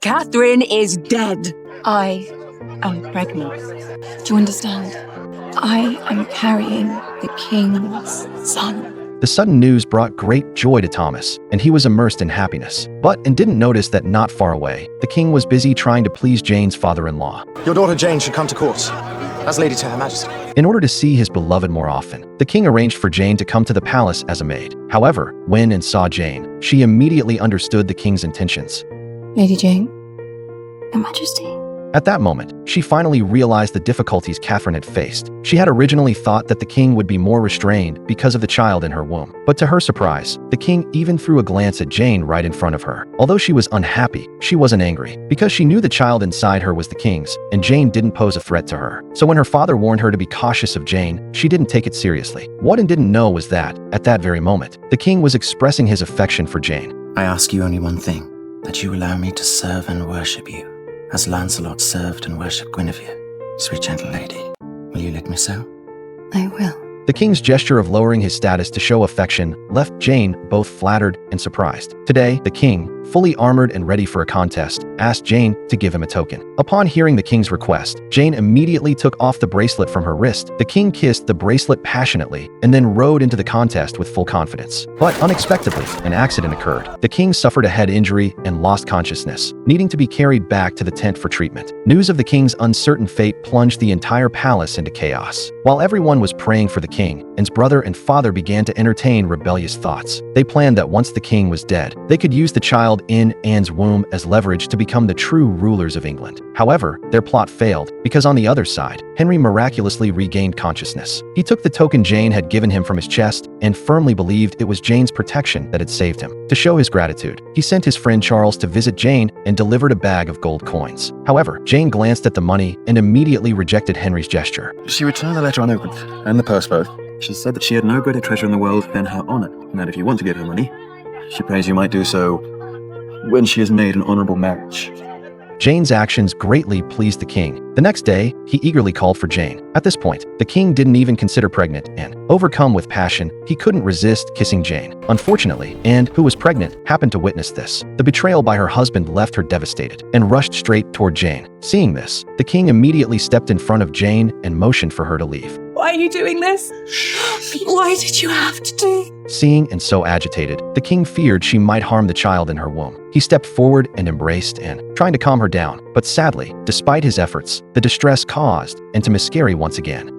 Catherine is dead. I am pregnant. Do you understand? I am carrying the king's son. The sudden news brought great joy to Thomas, and he was immersed in happiness. But didn't notice that not far away, the king was busy trying to please Jane's father-in-law. Your daughter Jane should come to court, as lady to her majesty. In order to see his beloved more often, the king arranged for Jane to come to the palace as a maid. However, when and saw Jane, she immediately understood the king's intentions. Lady Jane, Your Majesty. At that moment, she finally realized the difficulties Catherine had faced. She had originally thought that the king would be more restrained because of the child in her womb. But to her surprise, the king even threw a glance at Jane right in front of her. Although she was unhappy, she wasn't angry, because she knew the child inside her was the king's, and Jane didn't pose a threat to her. So when her father warned her to be cautious of Jane, she didn't take it seriously. What he didn't know was that, at that very moment, the king was expressing his affection for Jane. I ask you only one thing, that you allow me to serve and worship you, as Lancelot served and worshipped Guinevere. Sweet gentle lady, will you let me so? I will. The king's gesture of lowering his status to show affection left Jane both flattered and surprised. Today, the king, fully armored and ready for a contest, asked Jane to give him a token. Upon hearing the king's request, Jane immediately took off the bracelet from her wrist. The king kissed the bracelet passionately and then rode into the contest with full confidence. But unexpectedly, an accident occurred. The king suffered a head injury and lost consciousness, needing to be carried back to the tent for treatment. News of the king's uncertain fate plunged the entire palace into chaos. While everyone was praying for the king, Anne's brother and father began to entertain rebellious thoughts. They planned that once the king was dead, they could use the child in Anne's womb as leverage to become the true rulers of England. However, their plot failed, because on the other side, Henry miraculously regained consciousness. He took the token Jane had given him from his chest and firmly believed it was Jane's protection that had saved him. To show his gratitude, he sent his friend Charles to visit Jane and delivered a bag of gold coins. However, Jane glanced at the money and immediately rejected Henry's gesture. She returned the letter unopened, and the purse both. She said that she had no greater treasure in the world than her honor, and that if you want to give her money, she prays you might do so when she has made an honorable marriage. Jane's actions greatly pleased the king. The next day, he eagerly called for Jane. At this point, the king didn't even consider pregnant, and, overcome with passion, he couldn't resist kissing Jane. Unfortunately, Anne, who was pregnant, happened to witness this. The betrayal by her husband left her devastated and rushed straight toward Jane. Seeing this, the king immediately stepped in front of Jane and motioned for her to leave. Why are you doing this? Why did you have to do? Seeing and so agitated, the king feared she might harm the child in her womb. He stepped forward and embraced Anne, trying to calm her down. But sadly, despite his efforts, the distress caused and to miscarry once again.